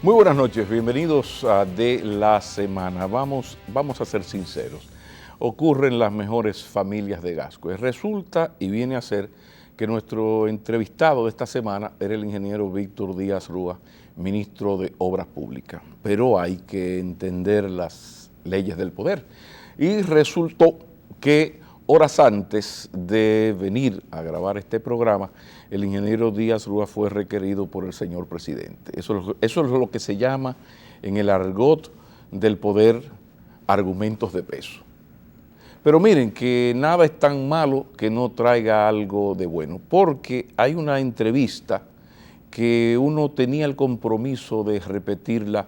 Muy buenas noches, bienvenidos a De la Semana. Vamos a ser sinceros. Ocurren las mejores familias de Gascue. Resulta y viene a ser que nuestro entrevistado de esta semana era el ingeniero Víctor Díaz Rúa, ministro de Obras Públicas. Pero hay que entender las leyes del poder. Y resultó que horas antes de venir a grabar este programa, el ingeniero Díaz Rúa fue requerido por el señor presidente. Eso es lo que se llama en el argot del poder argumentos de peso. Pero miren que nada es tan malo que no traiga algo de bueno, porque hay una entrevista que uno tenía el compromiso de repetirla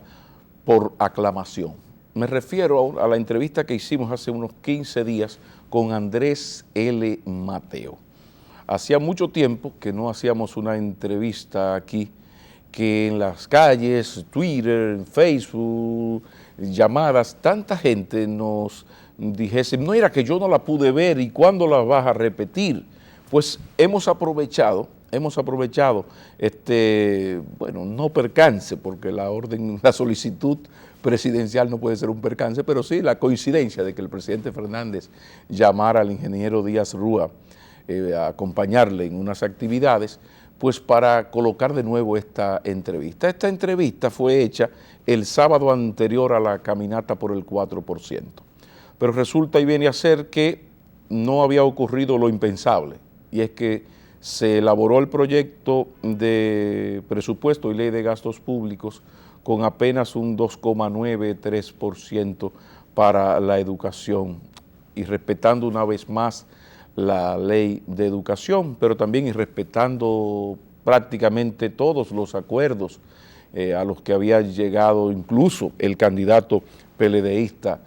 por aclamación. Me refiero a la entrevista que hicimos hace unos 15 días con Andrés L. Mateo. Hacía mucho tiempo que no hacíamos una entrevista aquí, que en las calles, Twitter, Facebook, llamadas, tanta gente nos dijese, no era que yo no la pude ver y cuándo la vas a repetir. Pues hemos aprovechado no percance, porque la solicitud presidencial no puede ser un percance, pero sí la coincidencia de que el presidente Fernández llamara al ingeniero Díaz Rúa a acompañarle en unas actividades, pues para colocar de nuevo esta entrevista. Esta entrevista fue hecha el sábado anterior a la caminata por el 4%, pero resulta y viene a ser que no había ocurrido lo impensable, y es que se elaboró el proyecto de presupuesto y ley de gastos públicos con apenas un 2,93% para la educación, y respetando una vez más la ley de educación, pero también y respetando prácticamente todos los acuerdos a los que había llegado incluso el candidato PLDista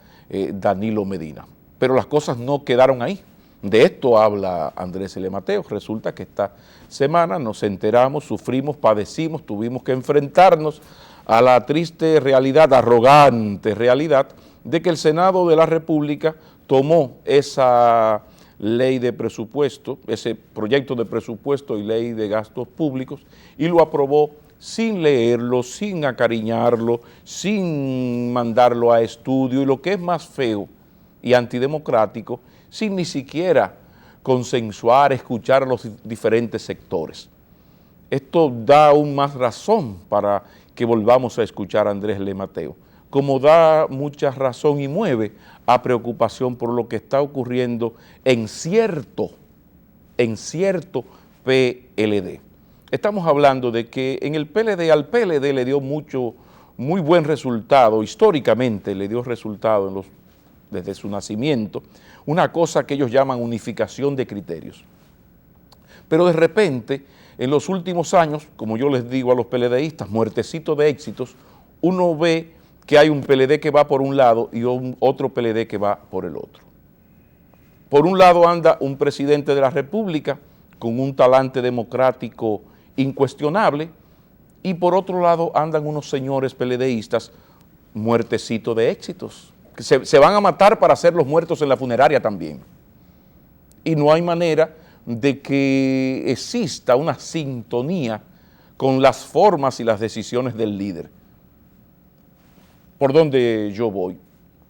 Danilo Medina. Pero las cosas no quedaron ahí. De esto habla Andrés L. Mateo. Resulta que esta semana nos enteramos, sufrimos, padecimos, tuvimos que enfrentarnos a la triste realidad, arrogante realidad, de que el Senado de la República tomó esa ley de presupuesto, ese proyecto de presupuesto y ley de gastos públicos, y lo aprobó sin leerlo, sin acariñarlo, sin mandarlo a estudio, y lo que es más feo y antidemocrático, sin ni siquiera consensuar, escuchar a los diferentes sectores. Esto da aún más razón para que volvamos a escuchar a Andrés L. Mateo, como da mucha razón y mueve a preocupación por lo que está ocurriendo en cierto PLD. Estamos hablando de que en el PLD, al PLD le dio muy buen resultado, históricamente le dio resultado desde su nacimiento, una cosa que ellos llaman unificación de criterios. Pero de repente, en los últimos años, como yo les digo a los PLDistas, muertecito de éxitos, uno ve que hay un PLD que va por un lado y otro PLD que va por el otro. Por un lado anda un presidente de la República con un talante democrático incuestionable, y por otro lado andan unos señores PLDistas muertecito de éxitos, que se van a matar para hacer los muertos en la funeraria también. Y no hay manera de que exista una sintonía con las formas y las decisiones del líder. ¿Por dónde yo voy?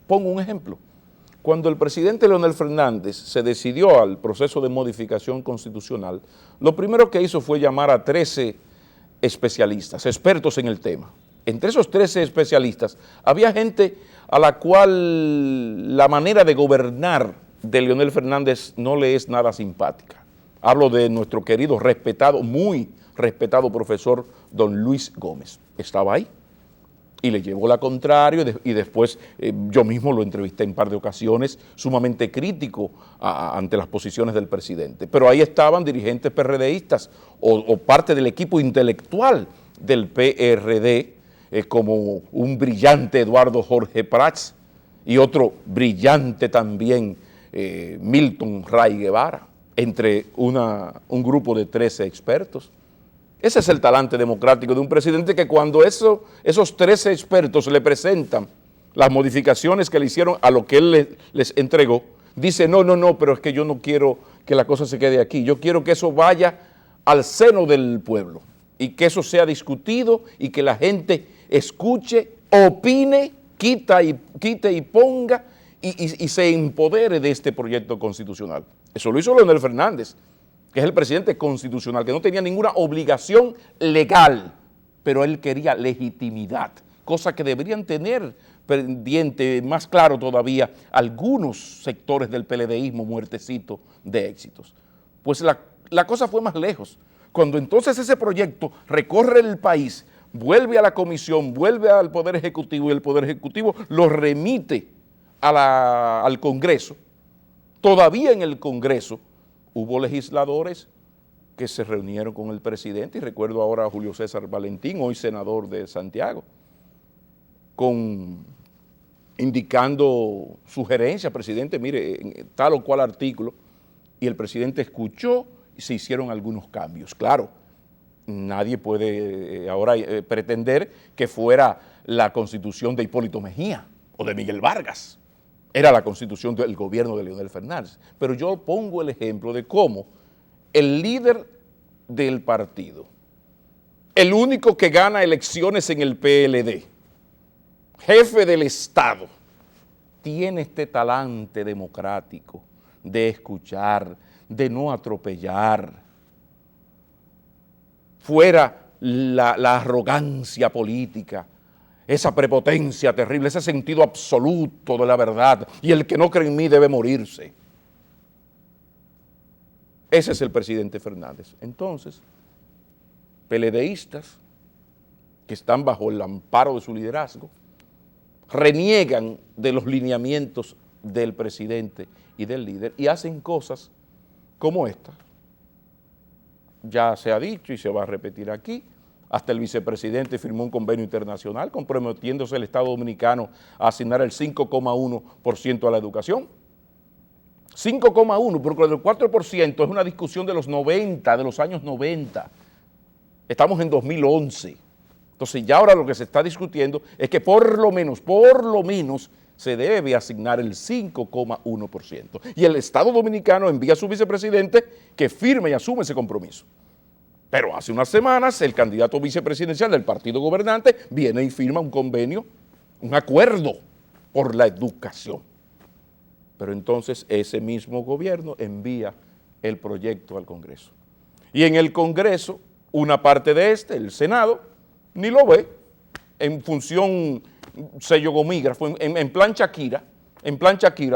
Pongo un ejemplo. Cuando el presidente Leonel Fernández se decidió al proceso de modificación constitucional, lo primero que hizo fue llamar a 13 especialistas, expertos en el tema. Entre esos 13 especialistas había gente a la cual la manera de gobernar de Leonel Fernández no le es nada simpática. Hablo de nuestro querido, respetado, muy respetado profesor don Luis Gómez. Estaba ahí y le llevó la contraria, y después yo mismo lo entrevisté en un par de ocasiones, sumamente crítico ante las posiciones del presidente. Pero ahí estaban dirigentes PRDistas o parte del equipo intelectual del PRD, como un brillante Eduardo Jorge Prats y otro brillante también Milton Ray Guevara, entre un grupo de 13 expertos. Ese es el talante democrático de un presidente, que cuando esos 13 expertos le presentan las modificaciones que le hicieron a lo que él les entregó, dice, no, pero es que yo no quiero que la cosa se quede aquí, yo quiero que eso vaya al seno del pueblo y que eso sea discutido y que la gente escuche, opine, quite y ponga y se empodere de este proyecto constitucional. Eso lo hizo Leonel Fernández, que es el presidente constitucional, que no tenía ninguna obligación legal, pero él quería legitimidad, cosa que deberían tener pendiente, más claro todavía, algunos sectores del PLDismo muertecito de éxitos. Pues la cosa fue más lejos. Cuando entonces ese proyecto recorre el país, vuelve a la comisión, vuelve al Poder Ejecutivo y el Poder Ejecutivo lo remite al Congreso, todavía en el Congreso hubo legisladores que se reunieron con el presidente, y recuerdo ahora a Julio César Valentín, hoy senador de Santiago, indicando sugerencias, presidente, mire, en tal o cual artículo, y el presidente escuchó y se hicieron algunos cambios. Claro, nadie puede ahora pretender que fuera la constitución de Hipólito Mejía o de Miguel Vargas, era la constitución del gobierno de Leonel Fernández, pero yo pongo el ejemplo de cómo el líder del partido, el único que gana elecciones en el PLD, jefe del Estado, tiene este talante democrático de escuchar, de no atropellar, fuera la arrogancia política, esa prepotencia terrible, ese sentido absoluto de la verdad, y el que no cree en mí debe morirse. Ese es el presidente Fernández. Entonces, PLDistas que están bajo el amparo de su liderazgo, reniegan de los lineamientos del presidente y del líder y hacen cosas como esta. Ya se ha dicho y se va a repetir aquí, hasta el vicepresidente firmó un convenio internacional comprometiéndose el Estado Dominicano a asignar el 5,1% a la educación. 5,1, porque el 4% es una discusión de los 90, de los años 90. Estamos en 2011. Entonces ya ahora lo que se está discutiendo es que por lo menos, se debe asignar el 5,1%. Y el Estado Dominicano envía a su vicepresidente que firme y asume ese compromiso. Pero hace unas semanas el candidato vicepresidencial del partido gobernante viene y firma un convenio, un acuerdo por la educación. Pero entonces ese mismo gobierno envía el proyecto al Congreso. Y en el Congreso, una parte de el Senado, ni lo ve, en función sello gomígrafo, en plan Shakira,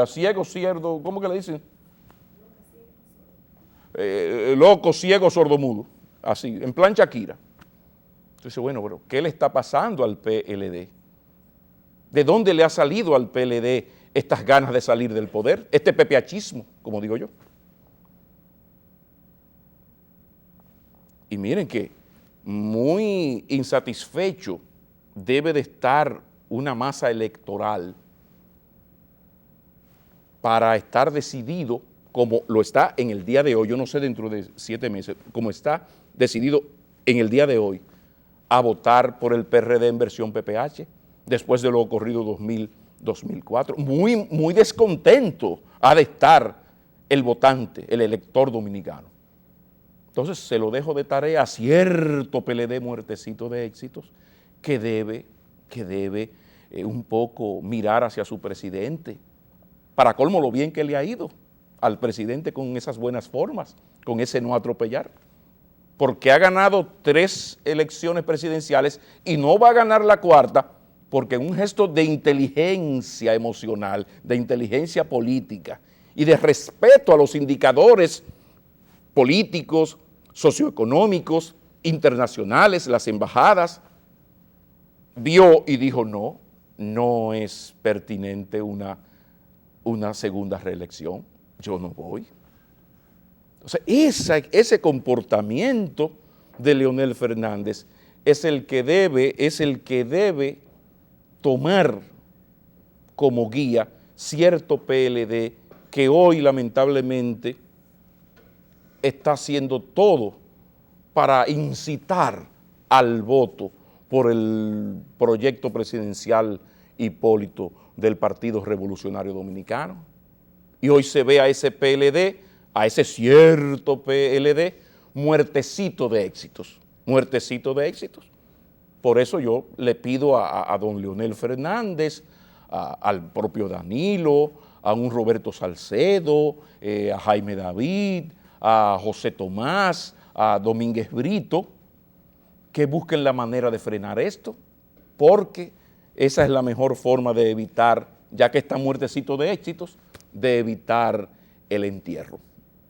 ciego, cierdo, ¿cómo que le dicen? Loco, ciego, sordomudo, así, en plan Shakira. Entonces, bueno, pero ¿qué le está pasando al PLD? ¿De dónde le ha salido al PLD estas ganas de salir del poder? Este pepeachismo, como digo yo. Y miren que muy insatisfecho debe de estar una masa electoral para estar decidido, como lo está en el día de hoy, yo no sé dentro de 7 meses, como está decidido en el día de hoy, a votar por el PRD en versión PPH, después de lo ocurrido 2004. Muy descontento ha de estar el votante, el elector dominicano. Entonces se lo dejo de tarea a cierto PLD muertecito de éxitos que debe un poco mirar hacia su presidente. Para colmo lo bien que le ha ido al presidente con esas buenas formas, con ese no atropellar. Porque ha ganado 3 elecciones presidenciales y no va a ganar la 4ª porque en un gesto de inteligencia emocional, de inteligencia política y de respeto a los indicadores políticos, socioeconómicos, internacionales, las embajadas, vio y dijo no es pertinente una segunda reelección, yo no voy. Entonces, ese comportamiento de Leonel Fernández es el que debe tomar como guía cierto PLD que hoy lamentablemente está haciendo todo para incitar al voto por el proyecto presidencial Hipólito del Partido Revolucionario Dominicano. Y hoy se ve a ese PLD, a ese cierto PLD, muertecito de éxitos. Por eso yo le pido a don Leonel Fernández, al propio Danilo, a un Roberto Salcedo, a Jaime David, a José Tomás, a Domínguez Brito, que busquen la manera de frenar esto, porque esa es la mejor forma de evitar, ya que está muertecito de éxitos, de evitar el entierro.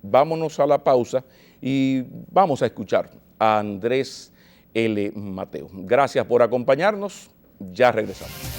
Vámonos a la pausa y vamos a escuchar a Andrés L. Mateo. Gracias por acompañarnos, ya regresamos.